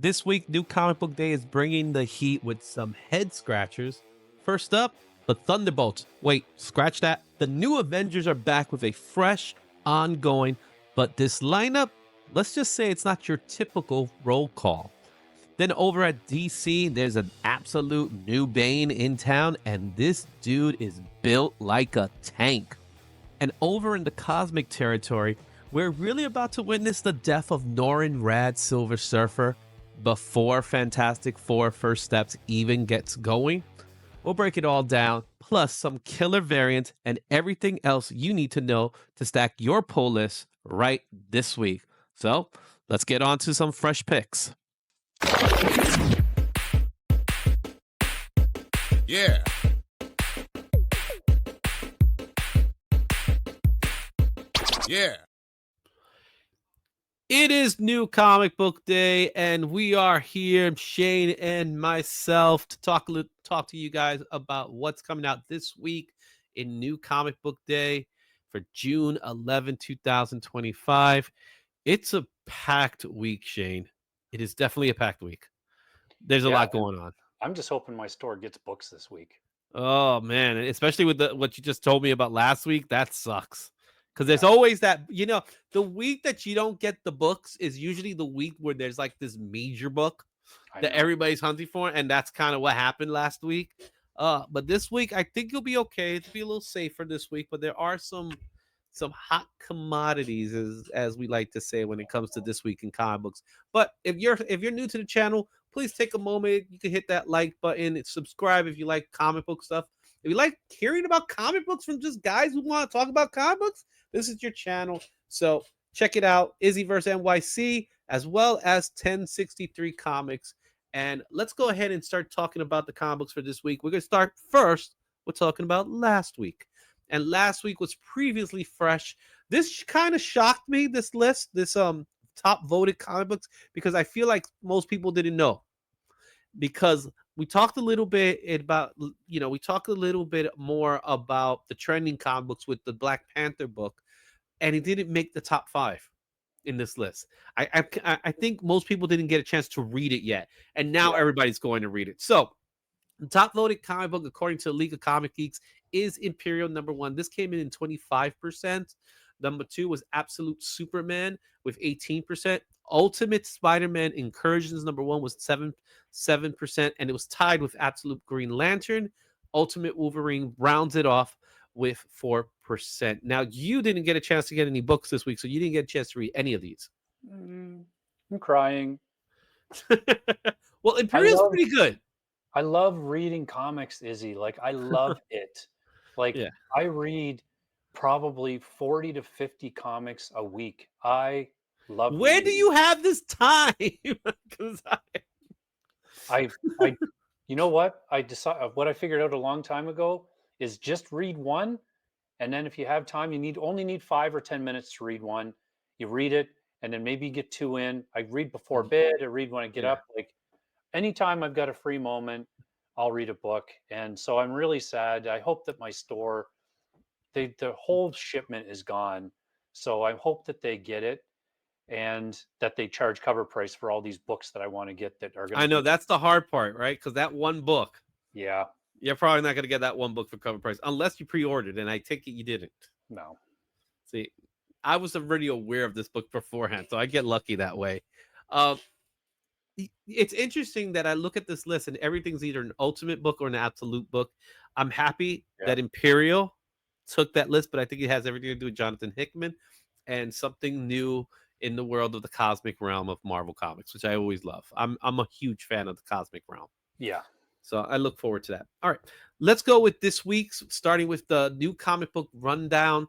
This week, New Comic Book Day is bringing the heat with some head scratchers. First up, the Thunderbolts. Wait, scratch that. The new Avengers are back with a fresh, ongoing, but this lineup, let's just say it's not your typical roll call. Then over at DC, there's an absolute new Bane in town, and this dude is built like a tank. And over in the cosmic territory, we're really about to witness the death of Norrin Rad Silver Surfer before Fantastic Four First Steps even gets going. We'll break it all down, plus some killer variants and everything else you need to know to stack your pull list right this week. So let's get on to some fresh picks. Yeah. Yeah. It is New Comic Book Day, and we are here, Shane and myself, to talk to you guys about what's coming out this week in New Comic Book Day for June 11, 2025. It's a packed week, Shane. It is definitely a packed week. There's a lot going on. I'm just hoping my store gets books this week. Oh man, and especially with what you just told me about last week, that sucks. Because there's always that, the week that you don't get the books is usually the week where there's like this major book that everybody's hunting for, and that's kind of what happened last week. But this week, I think you'll be okay. It'll be a little safer this week, but there are some hot commodities, as we like to say, when it comes to this week in comic books. But if you're new to the channel, please take a moment. You can hit that like button and subscribe if you like comic book stuff. If you like hearing about comic books from just guys who want to talk about comic books, this is your channel. So check it out, Izzyverse NYC, as well as 1063 Comics. And let's go ahead and start talking about the comic books for this week. We're going to start first with talking about last week. And last week was previously fresh. This kind of shocked me, this list, this top voted comic books, because I feel like most people didn't know. Because we talked a little bit about, we talked a little bit more about the trending comic books with the Black Panther book, and it didn't make the top 5 in this list. I think most people didn't get a chance to read it yet, and now everybody's going to read it. So the top voted comic book, according to the League of Comic Geeks, is Imperial number 1. This came in 25%. Number 2 was Absolute Superman with 18%. Ultimate Spider-Man Incursions number 1 was 7%, and it was tied with Absolute Green Lantern. Ultimate Wolverine rounds it off with 4%. Now, you didn't get a chance to get any books this week, so you didn't get a chance to read any of these. I'm crying. Well, Imperial's pretty good. I love reading comics, Izzy. Like, I love it. Like, I read probably 40 to 50 comics a week. I love Where reading. do you have this time? Because you know what? What I figured out a long time ago is just read one, and then if you have time, you only need 5 or 10 minutes to read one. You read it, and then maybe you get 2 in. I read before bed. I read when I get up. Like, anytime I've got a free moment, I'll read a book. And so I'm really sad. I hope that my store, the whole shipment is gone. So I hope that they get it and that they charge cover price for all these books that I want to get that are going to. I know that's the hard part, right? Because that one book. Yeah. You're probably not going to get that one book for cover price unless you pre-ordered, and I take it you didn't. No. See, I was already aware of this book beforehand, so I get lucky that way. It's interesting that I look at this list and everything's either an ultimate book or an absolute book. I'm happy that Imperial took that list, but I think it has everything to do with Jonathan Hickman and something new in the world of the cosmic realm of Marvel Comics, which I always love. I'm a huge fan of the cosmic realm. Yeah. So I look forward to that. All right, let's go with this week's, starting with the new comic book rundown.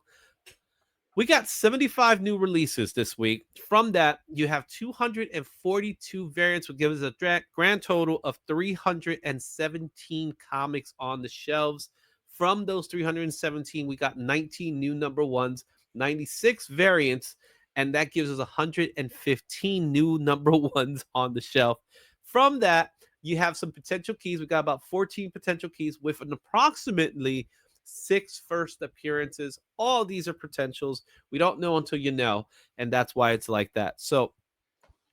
We got 75 new releases this week. From that, you have 242 variants, which gives us a grand total of 317 comics on the shelves. From those 317, we got 19 new number 1s, 96 variants, and that gives us 115 new number 1s on the shelf. From that, you have some potential keys. We got about 14 potential keys with an approximately 6 first appearances. All these are potentials. We don't know until you know, and that's why it's like that. So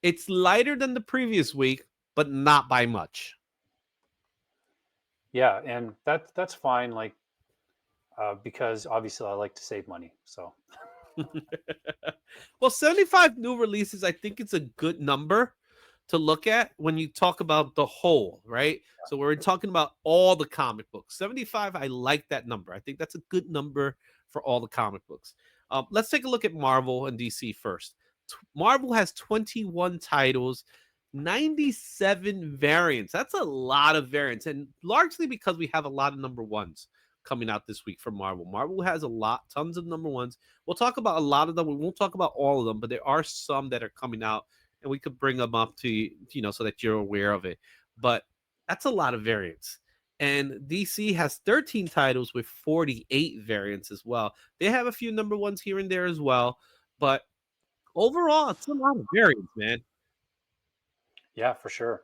It's lighter than the previous week, but not by much. Yeah, and that's fine. Like because obviously I like to save money. So Well, 75 new releases, I think it's a good number to look at when you talk about the whole, right? So we're talking about all the comic books. 75, I like that number. I think that's a good number for all the comic books. Let's take a look at Marvel and DC first. Marvel has 21 titles, 97 variants. That's a lot of variants, and largely because we have a lot of number ones coming out this week from Marvel. Marvel has a lot, tons of number ones. We'll talk about a lot of them. We won't talk about all of them, but there are some that are coming out, and we could bring them up to you, so that you're aware of it. But that's a lot of variants. And DC has 13 titles with 48 variants as well. They have a few number ones here and there as well, but overall, it's a lot of variants, man. yeah, for sure.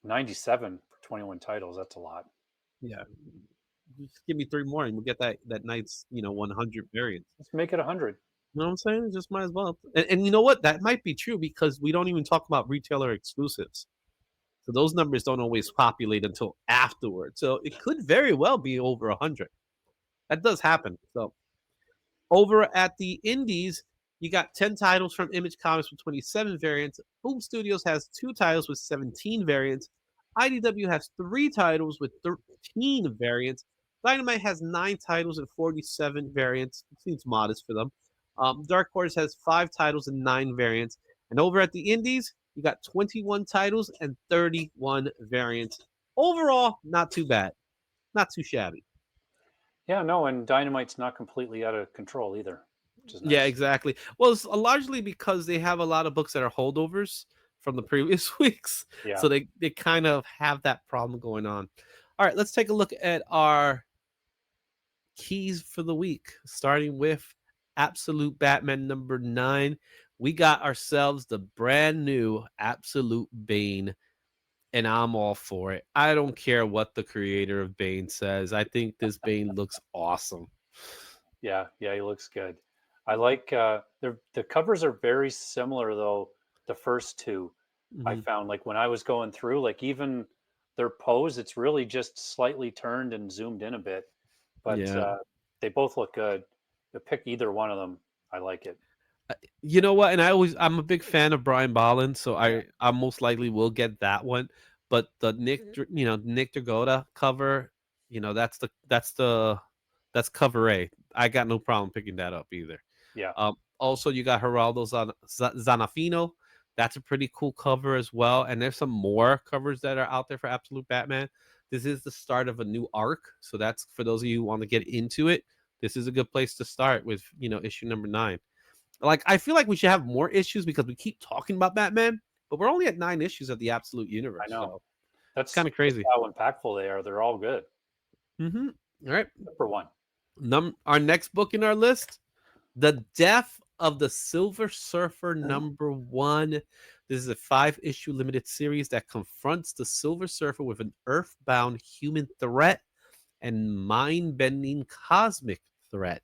97 for 21 titles. That's a lot. Yeah. Just give me three more and we'll get that night's 100 variants. Let's make it 100. You know what I'm saying? Just might as well. And you know what? That might be true because we don't even talk about retailer exclusives. So those numbers don't always populate until afterwards. So it could very well be over 100. That does happen. So over at the Indies, you got 10 titles from Image Comics with 27 variants. Boom Studios has 2 titles with 17 variants. IDW has 3 titles with 13 variants. Dynamite has 9 titles and 47 variants. It seems modest for them. Dark Horse has 5 titles and 9 variants. And over at the Indies, you got 21 titles and 31 variants. Overall, not too bad. Not too shabby. Yeah, no, and Dynamite's not completely out of control either, which is Yeah, nice. exactly. Well, it's largely because they have a lot of books that are holdovers from the previous weeks. Yeah. So they kind of have that problem going on. All right, let's take a look at our keys for the week, starting with Absolute Batman number 9. We got ourselves the brand new Absolute Bane, and I'm all for it. I don't care what the creator of Bane says. I think this Bane looks awesome. Yeah, yeah, he looks good. I like the covers are very similar though. The first two I Mhm. found like when I was going through, like even their pose, it's really just slightly turned and zoomed in a bit, but Yeah. they both look good. You pick either one of them, I like it. You know what? And I'm a big fan of Brian Bolland, so Yeah, I most likely will get that one. But the Nick Dragotta cover, that's cover A. I got no problem picking that up either. yeah, Also you got Geraldo Zanafino. That's a pretty cool cover as well. And there's some more covers that are out there for Absolute Batman. This is the start of a new arc, so that's for those of you who want to get into it. This is a good place to start with, issue number 9. Like, I feel like we should have more issues because we keep talking about Batman, but we're only at 9 issues of the Absolute I Universe, know. so it's That's kind of just crazy. how impactful they are. They're all good, Mm-hmm. All right. except for one. Our next book in our list, The Death of the Silver Surfer number 1. This is a 5-issue limited series that confronts the Silver Surfer with an earthbound human threat and mind-bending cosmic threat.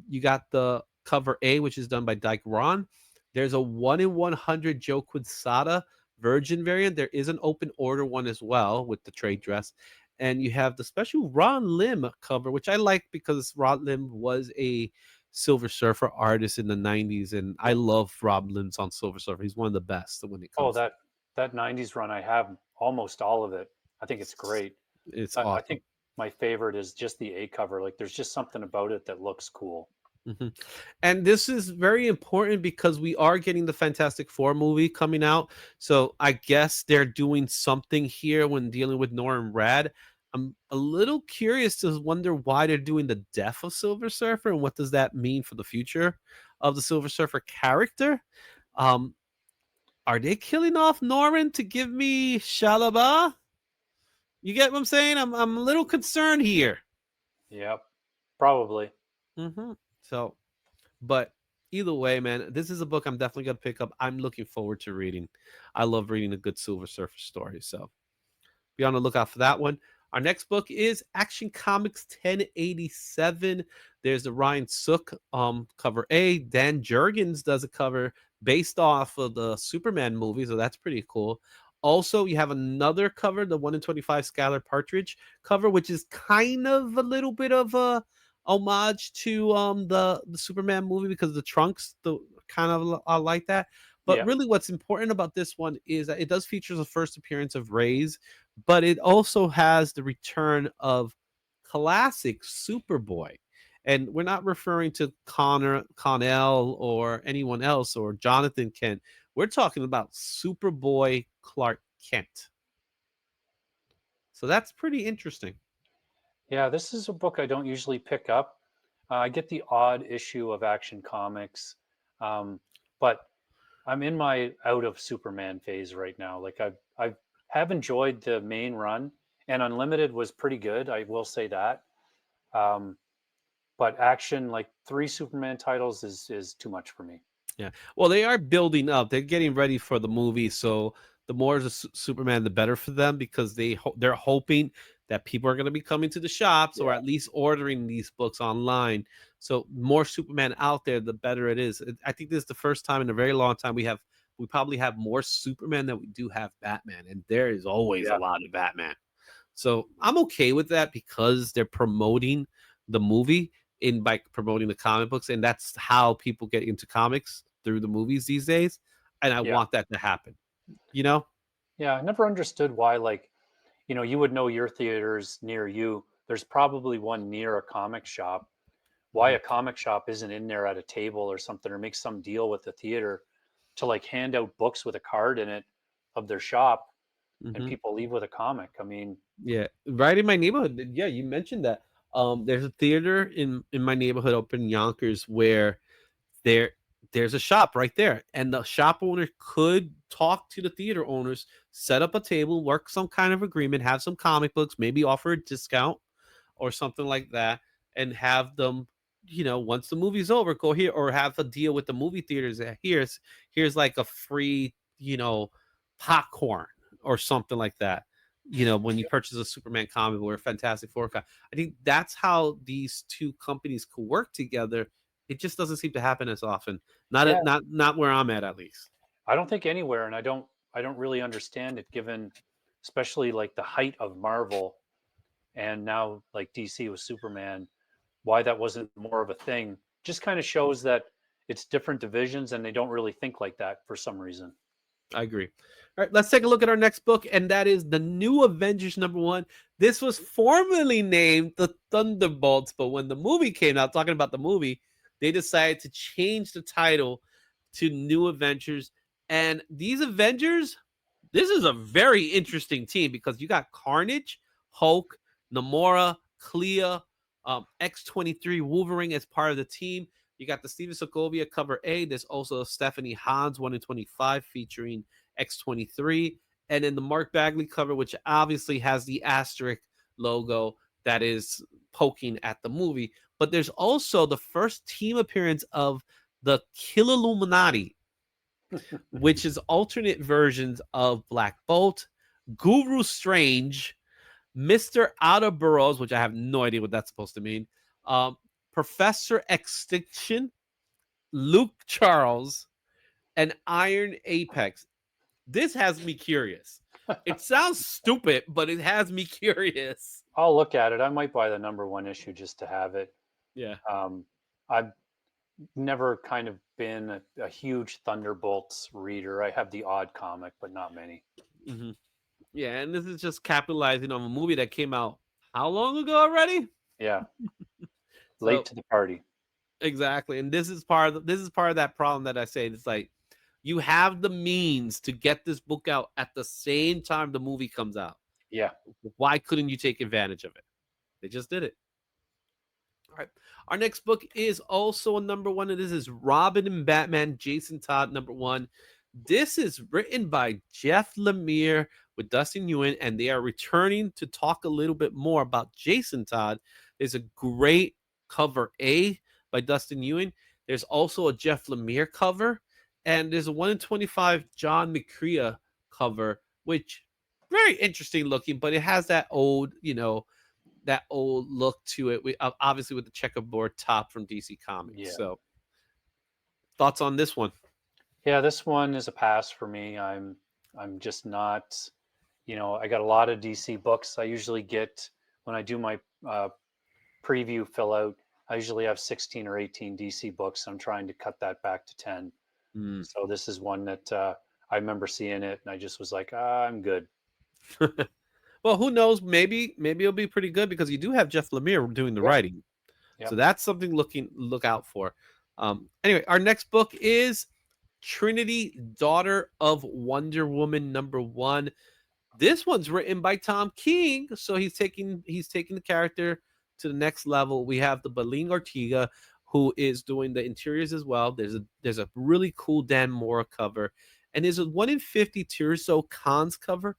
You got the cover A, which is done by Dyke Ron. There's a 1 in 100 Joe Quesada Virgin variant. There is an open order one as well with the trade dress. And you have the special Ron Lim cover, which I like because Ron Lim was a Silver Surfer artist in the 90s. And I love Rob Lim's on Silver Surfer. He's one of the best when it Oh, comes to that '90s run, I have almost all of it. I think it's great. it's I awesome. think my favorite is just the A cover. Like, there's just something about it that looks cool. Mhm. And this is very important because we are getting the Fantastic Four movie coming out. So I guess they're doing something here when dealing with Norman Rad. I'm a little curious to wonder why they're doing the death of Silver Surfer and what does that mean for the future of the Silver Surfer character. Um, are they killing off Norman to give me Shalaba? You get what I'm saying? I'm a little concerned here. Yep, probably. So But either way, man, this is a book I'm definitely gonna pick up. I'm looking forward to reading. I love reading a good Silver Surfer story, so be on the lookout for that one. Our next book is Action Comics 1087. There's the Ryan Sook cover A. Dan Jurgens does a cover based off of the Superman movie, so that's pretty cool. Also, you have another cover, the 1 in 25 Skylar Partridge cover, which is kind of a little bit of a homage to the Superman movie because the trunks the kind of are like that. But Yeah. really, what's important about this one is that it does feature the first appearance of Rays, but it also has the return of classic Superboy. And we're not referring to Connell or anyone else or Jonathan Kent. We're talking about Superboy Clark Kent. So that's pretty interesting. Yeah, this is a book I don't usually pick up. I get the odd issue of Action Comics, but I'm in my out of Superman phase right now. Like I have enjoyed the main run, and Unlimited was pretty good. I will say that. Um, but Action, like three Superman titles, is too much for me. Yeah. Well, they are building up. They're getting ready for the movie, so the more the Superman, the better for them because they're hoping that people are going to be coming to the shops or Yeah, at least ordering these books online. So more Superman out there, the better it is. I think this is the first time in a very long time we probably have more Superman than we do have Batman, and there is always a yeah, lot of Batman. So I'm okay with that because they're promoting the movie in by promoting the comic books, and that's how people get into comics through the movies these days. And I yeah, want that to happen. You know? yeah. I never understood why, like, you would know your theaters near you. There's probably one near a comic shop. Why Mhm. a comic shop isn't in there at a table or something, or make some deal with the theater to like hand out books with a card in it of their shop, and Mhm. people leave with a comic. I mean, Yeah, right in my neighborhood. Yeah, you mentioned that. There's a theater in my neighborhood up in Yonkers where there there's a shop right there, and the shop owner could talk to the theater owners, set up a table, work some kind of agreement, have some comic books, maybe offer a discount or something like that, and have them, once the movie's over, go here or have a deal with the movie theaters that here's like a free, popcorn or something like that. When you purchase a Superman comic or a Fantastic Four comic. I think that's how these two companies could work together. It just doesn't seem to happen as often. yeah, Not where I'm at least. I don't think anywhere, and I don't really understand it, given especially like the height of Marvel and now like DC with Superman, why that wasn't more of a thing. Just kind of shows that it's different divisions and they don't really think like that for some reason. I agree. All right, let's take a look at our next book, and that is the New Avengers #1. This was formerly named the Thunderbolts, but when the movie came out, talking about the movie, they decided to change the title to New Avengers. And these Avengers, this is a very interesting team because you got Carnage, Hulk, Namora, Clea, X-23, Wolverine as part of the team. You got the Steven Sokovia cover A. There's also Stephanie Hans 1 in 25 featuring X-23. And then the Mark Bagley cover, which obviously has the asterisk logo that is poking at the movie. But there's also the first team appearance of the Kill Illuminati, which is alternate versions of Black Bolt, Guru Strange, Mr. Outer Burrows, which I have no idea what that's supposed to mean, um, Professor Extinction, Luke Charles, and Iron Apex. This has me curious. It sounds stupid, but it has me curious. I'll look at it. I might buy the number one issue just to have it. Yeah. Um, I've never kind of been a huge Thunderbolts reader. I have the odd comic, but not many. hmm Yeah, and this is just capitalizing on a movie that came out how long ago already? Yeah, late So to the party. exactly, and this is part of that problem that I say. It's like you have the means to get this book out at the same time the movie comes out. Yeah, Why couldn't you take advantage of it? They just did it. All right. Our next book is also a #1, and this is Robin and Batman, Jason Todd #1. This is written by Jeff Lemire with Dustin Nguyen, and they are returning to talk a little bit more about Jason Todd. There's a great cover A by Dustin Nguyen. There's also a Jeff Lemire cover, and there's a 1 in 25 John McCrea cover, which very interesting looking, but it has that old look to it. Obviously with the checkerboard top from DC Comics. yeah, So, thoughts on this one? Yeah, this one is a pass for me. I'm just not, I got a lot of DC books. I usually get when I do my preview fill out, I usually have 16 or 18 DC books. I'm trying to cut that back to 10. Mm. So this is one that I remember seeing it and I just was like, I'm good. Well, who knows? Maybe it'll be pretty good because you do have Jeff Lemire doing the Yep. writing, so Yep. that's something look out for. Anyway, our next book is Trinity, Daughter of Wonder Woman #1. This one's written by Tom King, so he's taking the character to the next level. We have the Belen Ortega, who is doing the interiors as well. There's a really cool Dan Mora cover, and there's a 1 in 50 Tirso Cons cover.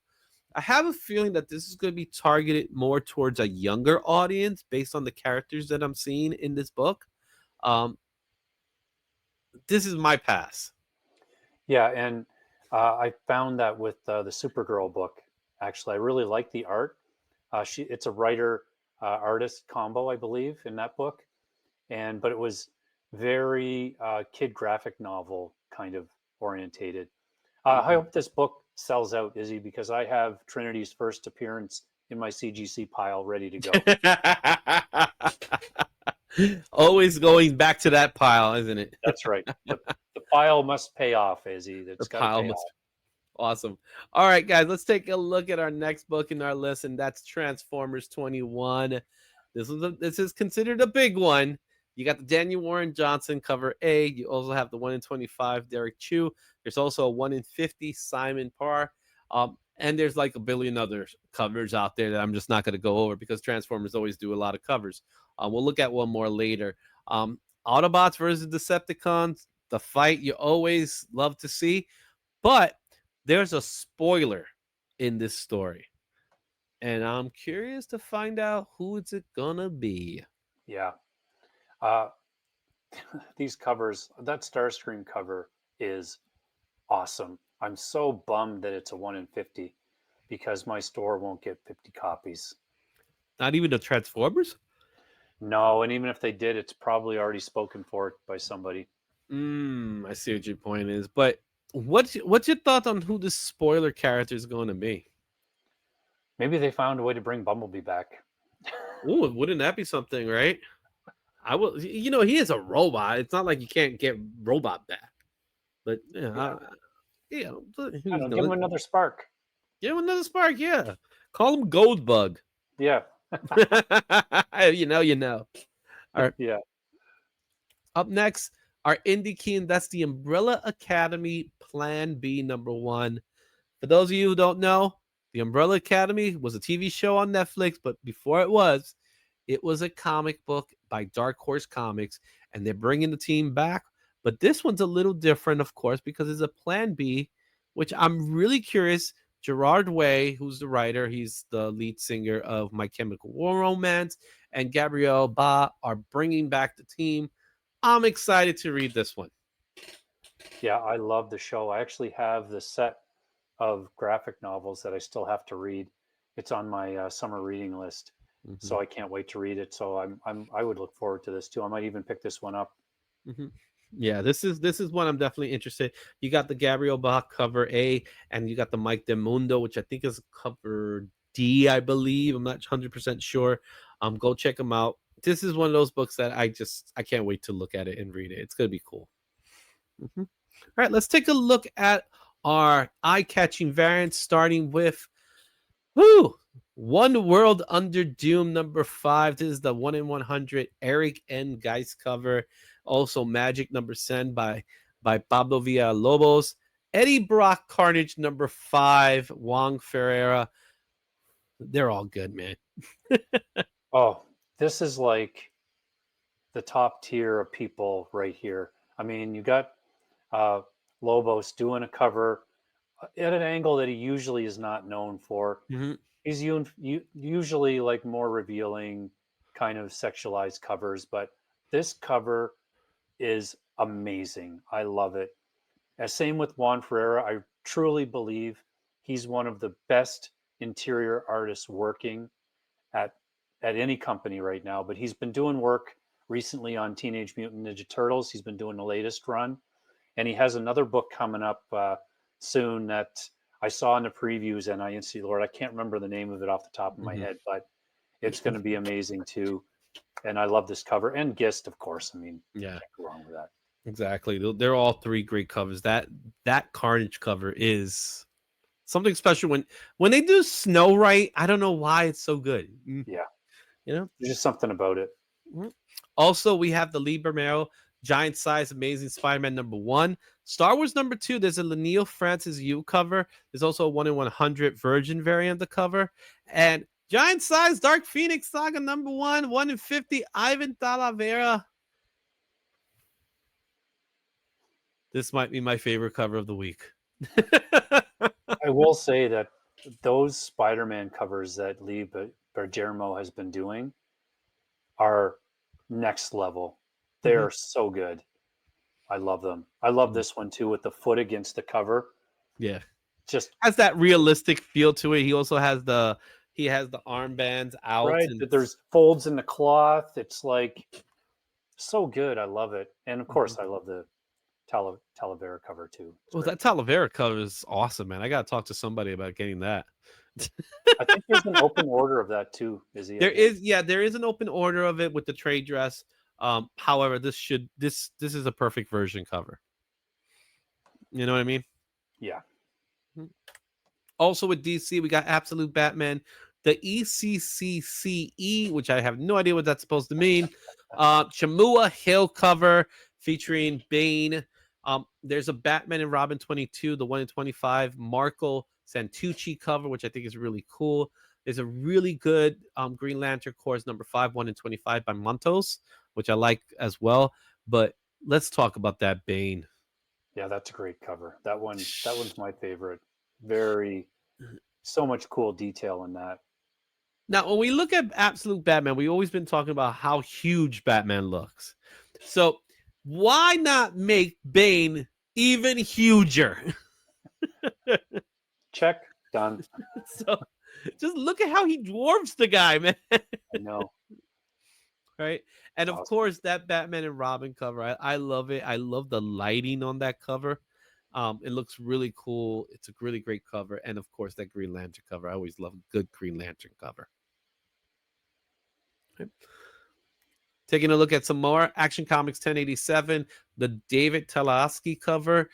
I have a feeling that this is going to be targeted more towards a younger audience based on the characters that I'm seeing in this book. Um, this is my pass. Yeah. And I found that with the Supergirl book, actually, I really like the art. It's a writer artist combo, I believe, in that book. But it was very kid graphic novel kind of orientated. I Mhm. hope this book sells out, Izzy, because I have Trinity's first appearance in my CGC pile ready to go. Always going back to that pile, isn't it? That's right. The pile must pay off, Izzy. The That's got to pile pay must. off. Awesome. All right, guys, let's take a look at our next book in our list, and that's Transformers 21. This is considered a big one. You got the Daniel Warren Johnson cover A. You also have the 1 in 25 Derek Chu. There's also a 1 in 50 Simon Parr. And there's like a billion other covers out there that I'm just not going to go over because Transformers always do a lot of covers. We'll look at one more later. Autobots versus Decepticons, the fight you always love to see. But there's a spoiler in this story. And I'm curious to find out who it's gonna be. Yeah. Uh, these covers, that Starscream cover is awesome. I'm so bummed that it's a 1 in 50 because my store won't get 50 copies. Not even the Transformers? No, and even if they did, it's probably already spoken for by somebody. I see what your point is. But what's your thought on who the spoiler character is going to be? Maybe they found a way to bring Bumblebee back. Ooh, wouldn't that be something, right? I will. He is a robot. It's not like you can't get robot back. But Yeah, I don't who's know. Give him going? another spark. Give him another spark. Yeah, call him Goldbug. Yeah, you know. All right. yeah, Up next, our indie king. That's the Umbrella Academy Plan B #1. For those of you who don't know, the Umbrella Academy was a TV show on Netflix, but before it was a comic book by Dark Horse Comics, and they're bringing the team back. But this one's a little different, of course, because it's a Plan B, which I'm really curious. Gerard Way, who's the writer, he's the lead singer of My Chemical Romance, and Gabrielle Ba are bringing back the team. I'm excited to read this one. yeah. I love the show. I actually have the set of graphic novels that I still have to read. It's on my summer reading list, Mhm, so I can't wait to read it. So I would look forward to this too. I might even pick this one up. mhm. Yeah, this is one I'm definitely interested. You got the Gabriel Bach cover A, and you got the Mike DeMundo, which I think is cover D, I believe. I'm not 100% sure. Go check them out. This is one of those books that I can't wait to look at it and read it. It's gonna be cool. Mhm. All right, let's take a look at our eye-catching variants, starting with One World Under Doom #5. This is the 1 in 100 Eric N. Geist cover. Also, Magic #10 by Pablo Villalobos. Eddie Brock Carnage #5. Juan Ferreira. They're all good, man. Oh, this is like the top tier of people right here. I mean, you got uh, Lobos doing a cover at an angle that he usually is not known for. Mhm. He's usually like more revealing, kind of sexualized covers, but this cover is amazing. I love it. As same with Juan Ferreira, I truly believe he's one of the best interior artists working at any company right now. But he's been doing work recently on Teenage Mutant Ninja Turtles. He's been doing the latest run, and he has another book coming up soon that I saw in the previews, and I instantly, Lord, I can't remember the name of it off the top of my head, but it's going to be amazing too. And I love this cover, and Gist, of course. I mean, Yeah, can't go wrong with that. exactly. They're all three great covers. That Carnage cover is something special when they do Snow right. I don't know why it's so good. Yeah, You know. there's just something about it. Mhm. Also, we have the Lee Bermero Giant Size Amazing Spider-Man #1. Star Wars #2, there's a Lanil Francis Yu cover. There's also a 1 in 100 Virgin variant of the cover. And Giant Size Dark Phoenix Saga #1, 1 in 50, Ivan Talavera. This might be my favorite cover of the week. I will say that those Spider-Man covers that Lee Bergermo has been doing are next level. They Mhm. are so good. I love them. I love this one too with the foot against the cover. Yeah. Just Has that realistic feel to it. He also has the armbands out right. and There's folds in the cloth. It's like so good. I love it. And of Mhm. course, I love the Talavera cover too. It's Well, great. that Talavera cover is awesome, man. I gotta talk to somebody about getting that. I think there's an open order of that too, Izzy. I There think. is, yeah, there is an open order of it with the trade dress. However, this is a perfect version cover. You know what I mean? Yeah. Mhm. Also with DC, we got Absolute Batman, the ECCCE, which I have no idea what that's supposed to mean. Chamua Hill cover featuring Bane. There's a Batman and Robin 22, the 1 in 25 Marco Santucci cover, which I think is really cool. There's a really good Green Lantern Corps #5, 1 in 25 by Montos, which I like as well. But let's talk about that Bane. Yeah, that's a great cover. That one's my favorite. Very so much cool detail in that. Now, when we look at Absolute Batman, we've always been talking about how huge Batman looks. So, why not make Bane even huger? Check done. So, just look at how he dwarfs the guy, man. I know. Right? It's And of awesome. course, that Batman and Robin cover, I love it. I love the lighting on that cover. It looks really cool. It's a really great cover. And of course, that Green Lantern cover. I always love a good Green Lantern cover. Right? Taking a look at some more Action Comics 1087, the David Talaski cover,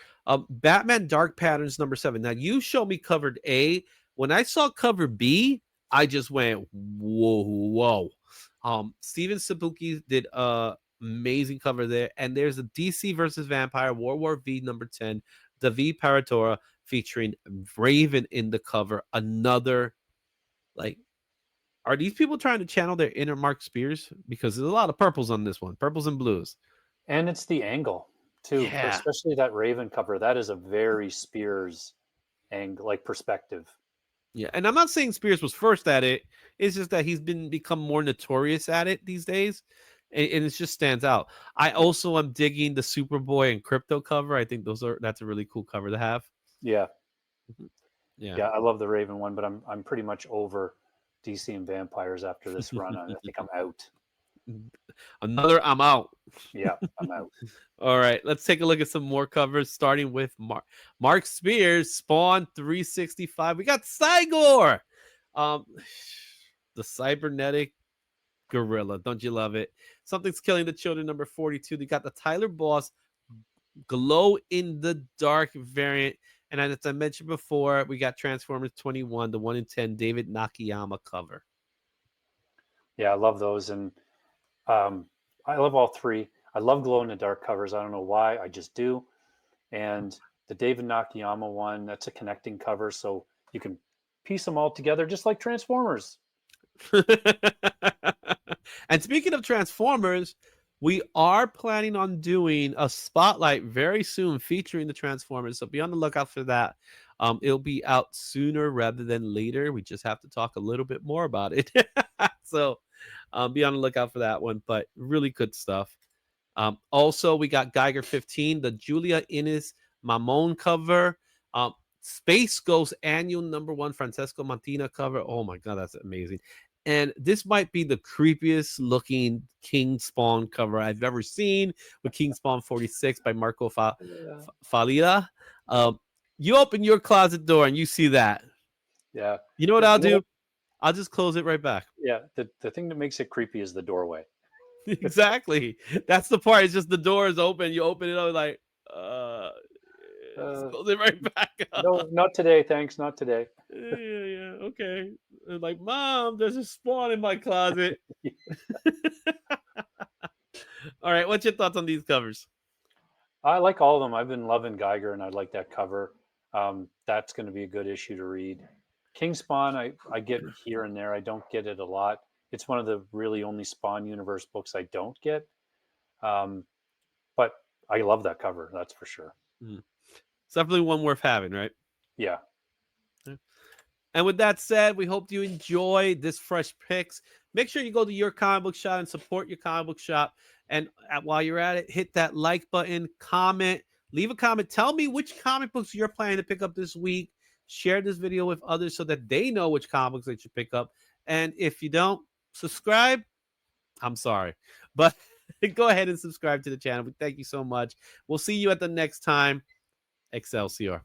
Batman Dark Patterns #7. Now you show me covered A. When I saw cover B, I just went whoa. Steven Sabuki did a amazing cover there, and there's a DC versus Vampire World War V #10, the V Paratora featuring Raven in the cover. Another like are these people trying to channel their inner Mark Spears? Because there's a lot of purples on this one, purples and blues. And it's the angle too, Yeah. especially that Raven cover. That is a very Spears angle, like perspective. Yeah. And I'm not saying Spears was first at it. It's just that he's become more notorious at it these days. And it just stands out. I also am digging the Superboy and Crypto cover. I think that's a really cool cover to have. Yeah, Mhm. Yeah. yeah. I love the Raven one, but I'm pretty much over DC and vampires after this run. I think I'm out. Another I'm out. Yeah, I'm out. All right, let's take a look at some more covers, starting with Mark Spears, Spawn 365. We got Cygor, um, the cybernetic gorilla. Don't you love it? Something's killing the children. #42. They got the Tyler Boss glow in the dark variant, and as I mentioned before, we got Transformers 21, the 1 in 10 David Nakayama cover. Yeah, I love those, and um, I love all three. I love glow in the dark covers. I don't know why, I just do. And the David Nakayama one, that's a connecting cover, so you can piece them all together, just like Transformers. And speaking of Transformers, we are planning on doing a spotlight very soon featuring the Transformers. So be on the lookout for that. It'll be out sooner rather than later. We just have to talk a little bit more about it. So be on the lookout for that one. But really good stuff. Also, we got Geiger 15, the Julia Innes Mamon cover. Space Ghost annual #1 Francesco Montina cover. Oh my god, that's amazing. And this might be the creepiest looking King Spawn cover I've ever seen, with King Spawn 46 by Marco Falida. You open your closet door and you see that. Yeah. You know what You I'll know do? what? I'll just close it right back. Yeah. The thing that makes it creepy is the doorway. Exactly. That's the part. It's just the door is open. You open it up like, just Uh, close it right back up. no, not today. Thanks. Not today. Yeah. Okay. Like, Mom, there's a Spawn in my closet. All right. What's your thoughts on these covers? I like all of them. I've been loving Geiger, and I like that cover. That's going to be a good issue to read. King Spawn, I get here and there. I don't get it a lot. It's one of the really only Spawn universe books I don't get. But I love that cover. That's for sure. It's definitely one worth having, right? Yeah. And with that said, we hope you enjoy this fresh picks. Make sure you go to your comic book shop and support your comic book shop. And while you're at it, hit that like button, comment, leave a comment. Tell me which comic books you're planning to pick up this week. Share this video with others so that they know which comic books they should pick up. And if you don't subscribe, I'm sorry. But go ahead and subscribe to the channel. We thank you so much. We'll see you at the next time. Excelsior.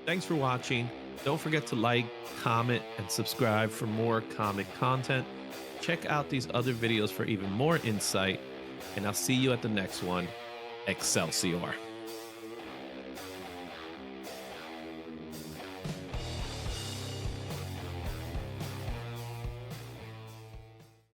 Thanks for watching. Don't forget to like, comment, and subscribe for more comic content. Check out these other videos for even more insight, and I'll see you at the next one. Excelsior.